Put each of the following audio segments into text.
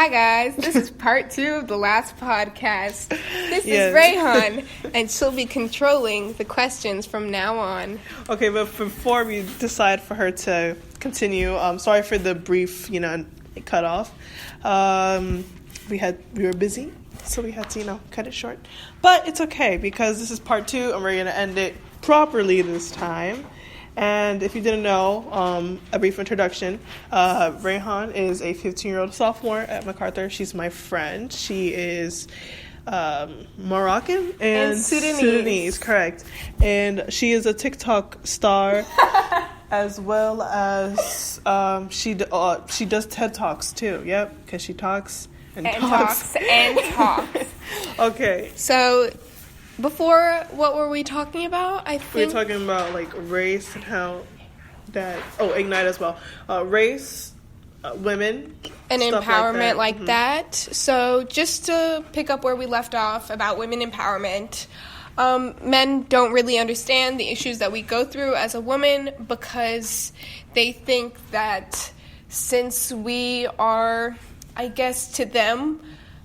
Hi guys, this is part 2 of the last podcast. This is Rayhan, and she'll be controlling the questions from now on. Okay, but before we decide for her to continue, sorry for the brief, cut off. We were busy, so we had to, cut it short. But it's okay because this is part 2, and we're gonna end it properly this time. And if you didn't know, a brief introduction, Rayhan is a 15-year-old sophomore at MacArthur. She's my friend. She is Moroccan and Sudanese, correct. And she is a TikTok star, as well as she does TED Talks too. Yep, because she talks and talks. Okay. So, before, what were we talking about? We were talking about, race and how that... Oh, Ignite as well. Race, women... And empowerment that. So, just to pick up where we left off about women empowerment, men don't really understand the issues that we go through as a woman because they think that since we are, I guess, to them,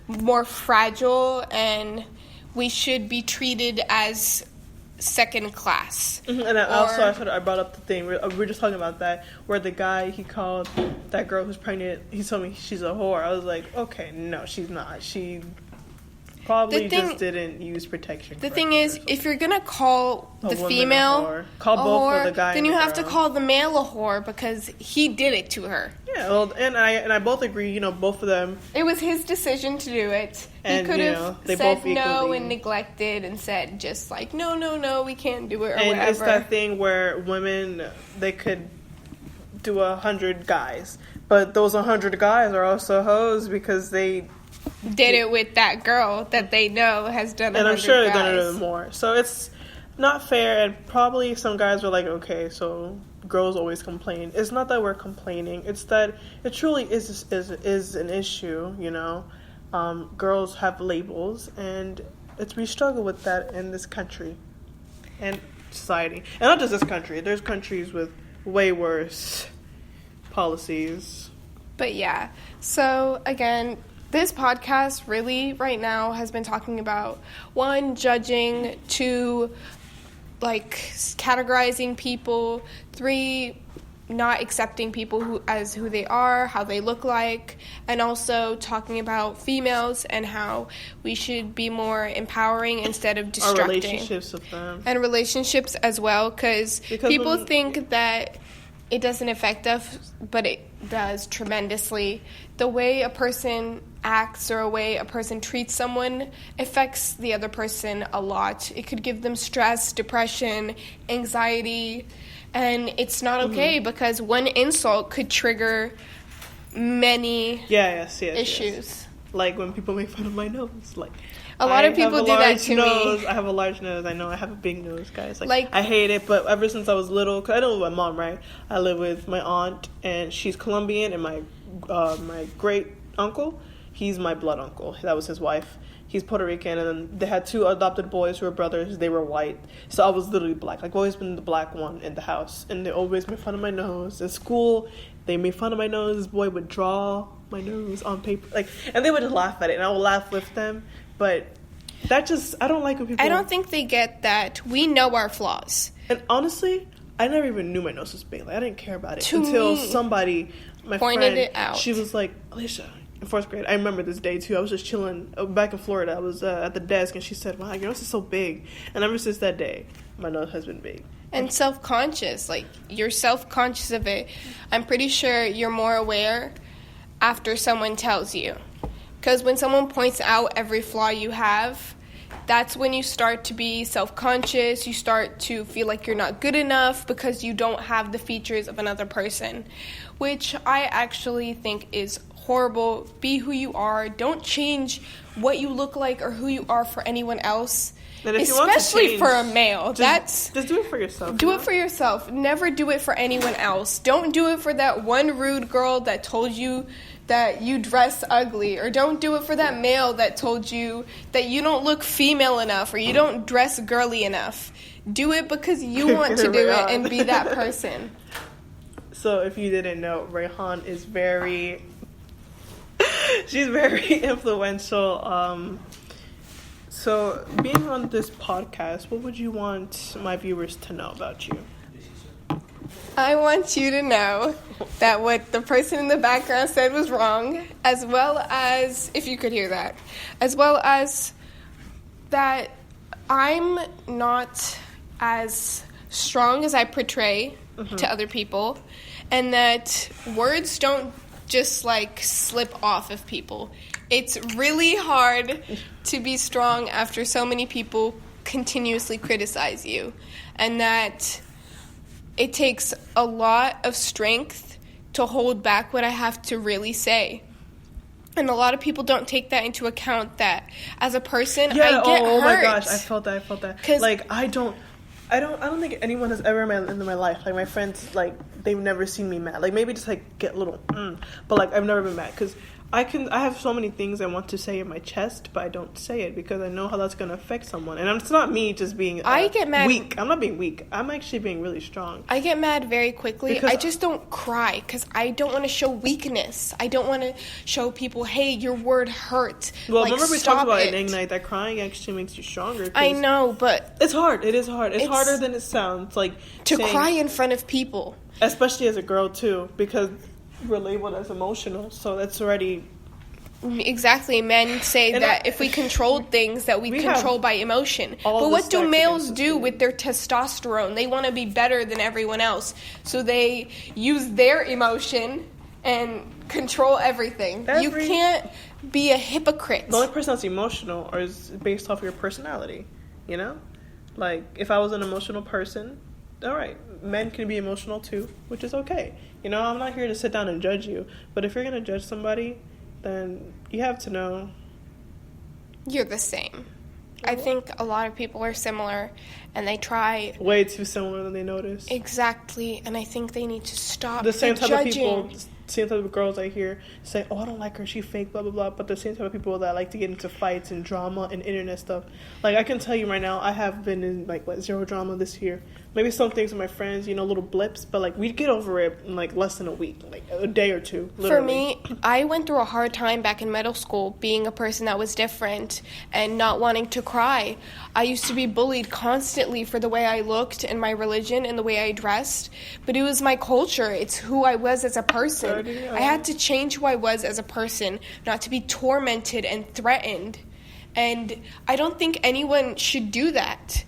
more fragile and... we should be treated as second class. Mm-hmm. And I brought up the thing, we were just talking about that, where the guy, he called that girl who's pregnant, he told me she's a whore. I was like, okay, no, she's not. She probably just didn't use protection. The thing is, if you're going to call the female call both of the guy then you have to call the male a whore because he did it to her. Yeah, well, and I both agree, both of them. It was his decision to do it. And, he could have said no and neglected and said just no, we can't do it or whatever. And it's that thing where women, they could do 100 guys. But those 100 guys are also hoes because they... did it with that girl that they know has done 100 And I'm sure they've guys. done it more. So it's not fair, and probably some guys were like, okay, so girls always complain. It's not that we're complaining. It's that it truly is an issue, Girls have labels, and we struggle with that in this country and society. And not just this country. There's countries with way worse policies. But yeah, so again, this podcast really right now has been talking about 1, judging, 2, categorizing people, 3, not accepting people who they are, how they look like, and also talking about females and how we should be more empowering instead of destructing. Our relationships with them. And relationships as well, because people think that it doesn't affect us, but it does tremendously. The way a person acts or a way a person treats someone affects the other person a lot. It could give them stress, depression, anxiety, and it's not okay because one insult could trigger many issues. Yes. Like when people make fun of my nose. A lot of people do that to me. I have a large nose. I know I have a big nose, guys. I hate it, but ever since I was little, because I live with my mom, right? I live with my aunt, and she's Colombian, and my great uncle, he's my blood uncle. That was his wife. He's Puerto Rican, and then they had 2 adopted boys who were brothers. They were white. So I was literally black. I've always been the black one in the house. And they always made fun of my nose. In school, they made fun of my nose. This boy would draw my nose on paper. And they would just laugh at it, and I would laugh with them. But that just, I don't like when people... I don't think they get that. We know our flaws. And honestly, I never even knew my nose was big. I didn't care about it until somebody, my pointed friend, it out. She was like, Alicia... in 4th grade, I remember this day too. I was just chilling back in Florida. I was at the desk, and she said, "Wow, your nose is so big." And ever since that day, my nose has been big. And self-conscious, you're self-conscious of it. I'm pretty sure you're more aware after someone tells you, because when someone points out every flaw you have, that's when you start to be self-conscious. You start to feel like you're not good enough because you don't have the features of another person, which I actually think is horrible. Be who you are. Don't change what you look like or who you are for anyone else, especially for a male. Just do it for yourself. Do it for yourself. Never do it for anyone else. Don't do it for that one rude girl that told you that you dress ugly, or don't do it for that male that told you that you don't look female enough or you don't dress girly enough. Do it because you want to do it and be that person. So if you didn't know, Rayhan is very She's very influential. So, being on this podcast, what would you want my viewers to know about you? I want you to know that what the person in the background said was wrong, as well as, if you could hear that, as well as that I'm not as strong as I portray to other people, and that words don't just like slip off of people. It's really hard to be strong after so many people continuously criticize you, and that it takes a lot of strength to hold back what I have to really say. And a lot of people don't take that into account, that as a person, I get hurt. Oh my gosh, I felt that. Like, I don't think anyone has ever met in my life. Like, my friends, like, they've never seen me mad. Like, maybe just, like, get a little, but, like, I've never been mad. Because I have so many things I want to say in my chest, but I don't say it because I know how that's going to affect someone. And it's not me just being I get mad. Weak. I'm not being weak. I'm actually being really strong. I get mad very quickly. I just don't cry because I don't want to show weakness. I don't want to show people, hey, your word hurt. Well, like, remember we talked about in Ignite that crying actually makes you stronger. I know, but it's hard. It is hard. It's harder than it sounds. Like, to cry in front of people. Especially as a girl, too, because we're labeled as emotional, so that's already... Exactly. Men say that if we controlled things, that we control by emotion. But what do males do with their testosterone? They want to be better than everyone else, so they use their emotion and control everything. You can't be a hypocrite. The only person that's emotional is based off of your personality, you know? Like, if I was an emotional person, all right, men can be emotional too, which is okay. You know, I'm not here to sit down and judge you, but if you're going to judge somebody, then you have to know you're the same. I think a lot of people are similar, and they try way too similar than they notice. Exactly, and I think they need to stop the same type judging. Of people, same type of girls I hear say, "Oh, I don't like her. She fake." Blah blah blah. But the same type of people that like to get into fights and drama and internet stuff. Like, I can tell you right now, I have been in like zero drama this year. Maybe some things with my friends, you know, little blips, but like we'd get over it in like less than a week, like a day or two. Literally. For me, I went through a hard time back in middle school, being a person that was different and not wanting to cry. I used to be bullied constantly for the way I looked and my religion and the way I dressed, but it was my culture. It's who I was as a person. I had to change who I was as a person, not to be tormented and threatened. And I don't think anyone should do that.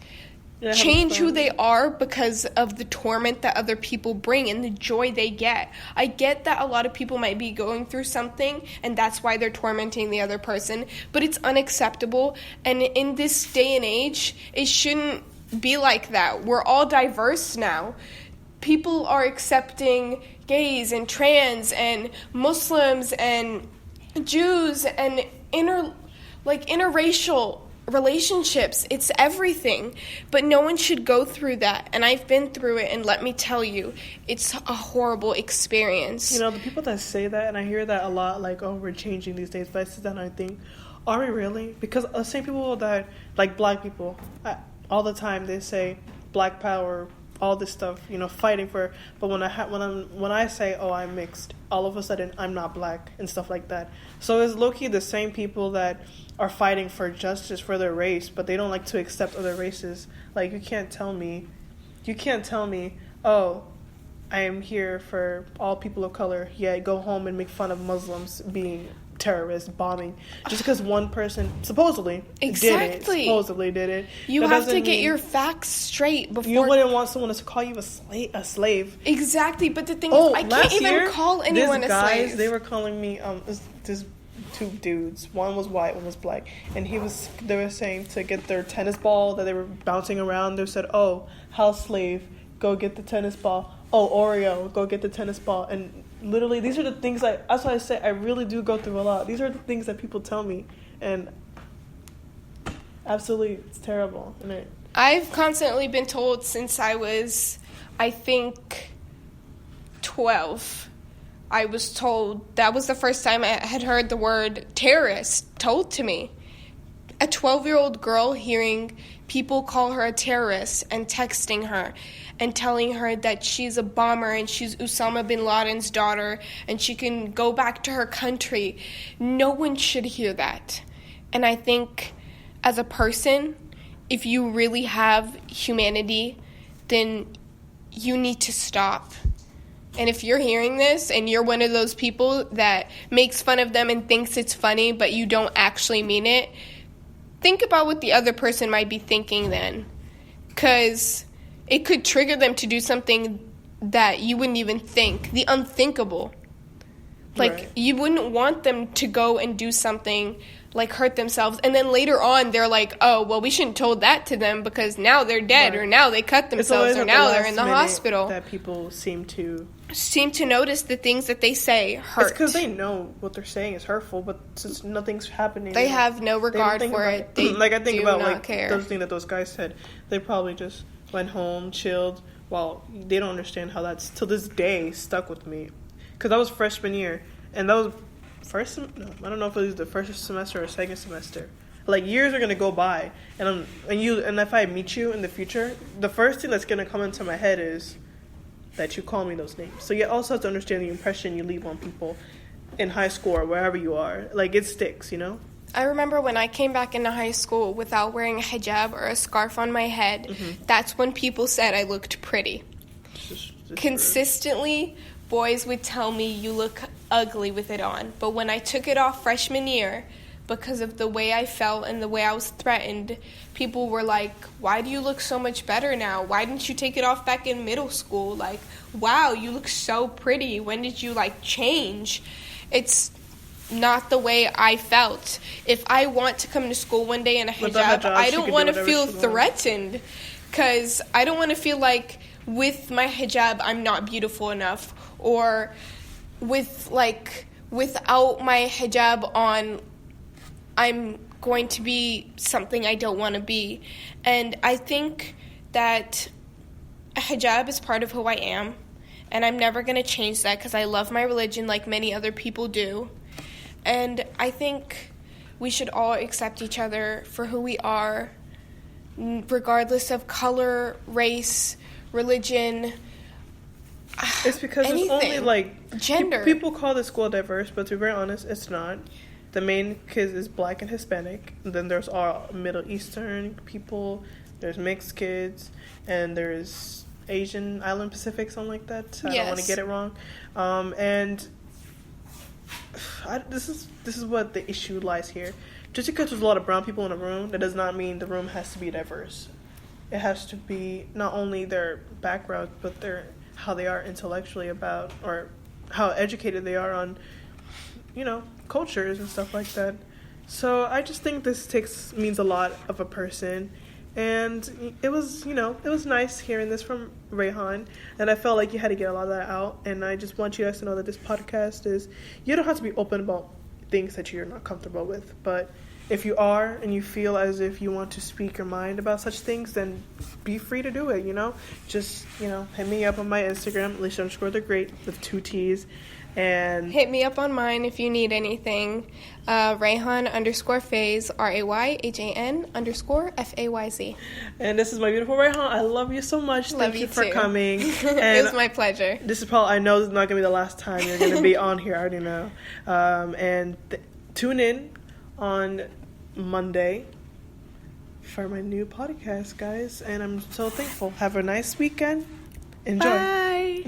Change who they are because of the torment that other people bring and the joy they get. I get that a lot of people might be going through something and that's why they're tormenting the other person, but it's unacceptable. And in this day and age, it shouldn't be like that. We're all diverse now. People are accepting gays and trans and Muslims and Jews and interracial relationships. It's everything, but no one should go through that, and I've been through it, and let me tell you, it's a horrible experience. You know, the people that say that, and I hear that a lot, like, oh, we're changing these days, but I sit down and I think, are we really? Because the same people that, like, black people, all the time they say black power, all this stuff, you know, fighting for, but when I say, oh, I'm mixed, all of a sudden I'm not black and stuff like that. So it's low-key the same people that are fighting for justice for their race, but they don't like to accept other races. Like, you can't tell me, oh, I am here for all people of color, yet go home and make fun of Muslims being terrorists, bombing, just because one person supposedly did it. You have to get your facts straight before. You wouldn't want someone to call you a slave. Exactly, but the thing is, I can't even call anyone a slave. They were calling me this two dudes. One was white, one was black, and they were saying to get their tennis ball that they were bouncing around. They said, "Oh, house slave, go get the tennis ball. Oh, Oreo, go get the tennis ball." And literally, these are the things that's why I say I really do go through a lot. These are the things that people tell me, and absolutely, it's terrible. And I've constantly been told since I was, I think, 12. I was told, that was the first time I had heard the word terrorist told to me. A 12-year-old girl hearing people call her a terrorist and texting her. and telling her that she's a bomber and she's Osama bin Laden's daughter and she can go back to her country. No one should hear that. And I think as a person, if you really have humanity, then you need to stop. And if you're hearing this and you're one of those people that makes fun of them and thinks it's funny, but you don't actually mean it, think about what the other person might be thinking then. Because it could trigger them to do something that you wouldn't even think, the unthinkable. Like, right. You wouldn't want them to go and do something like hurt themselves, and then later on they're like, oh, well, we shouldn't have told that to them because now they're dead, right. or now they cut themselves, or now they're in the hospital. That people seem to notice the things that they say hurt. It's because they know what they're saying is hurtful, but since nothing's happening, they have no regard for it. They like I think about not like care. those things that those guys said. They probably just went home, chilled. Well, they don't understand how that's till this day stuck with me, because that was freshman year, and that was. I don't know if it was the first semester or second semester. Like, years are gonna go by, and if I meet you in the future, the first thing that's gonna come into my head is that you call me those names. So you also have to understand the impression you leave on people in high school or wherever you are. Like, it sticks, you know. I remember when I came back into high school without wearing a hijab or a scarf on my head. Mm-hmm. That's when people said I looked pretty. Just consistently. Boys would tell me you look ugly with it on. But when I took it off freshman year, because of the way I felt and the way I was threatened, people were like, why do you look so much better now? Why didn't you take it off back in middle school? Like, wow, you look so pretty. When did you, change? It's not the way I felt. If I want to come to school one day in a hijab, I don't want to feel threatened. Because I don't want to feel like with my hijab I'm not beautiful enough. Or without my hijab on, I'm going to be something I don't want to be. And I think that a hijab is part of who I am. And I'm never going to change that because I love my religion like many other people do. And I think we should all accept each other for who we are, regardless of color, race, religion. It's because anything. It's only gender. People call the school diverse, but to be very honest, it's not. The main kids is black and Hispanic, and then there's all Middle Eastern people, there's mixed kids, and there's Asian, Island Pacific, something like that. I don't want to get it wrong. This is what the issue lies here. Just because there's a lot of brown people in a room, that does not mean the room has to be diverse. It has to be not only their background, but how they are intellectually about, or how educated they are on, cultures and stuff like that. So I just think this means a lot of a person. And it was nice hearing this from Rayhan. And I felt like you had to get a lot of that out. And I just want you guys to know that this podcast you don't have to be open about things that you're not comfortable with. But if you are and you feel as if you want to speak your mind about such things, then be free to do it, Just, hit me up on my Instagram, Alicia_the_great with 2 T's. And hit me up on mine if you need anything. Rayhan_Fayz, RAYHAN_FAYZ. And this is my beautiful Rayhan. I love you so much. Thank you for coming. And it was my pleasure. I know this is not going to be the last time you're going to be on here. I already know. And tune in on Monday for my new podcast, guys. And I'm so thankful. Have a nice weekend. Enjoy. Bye.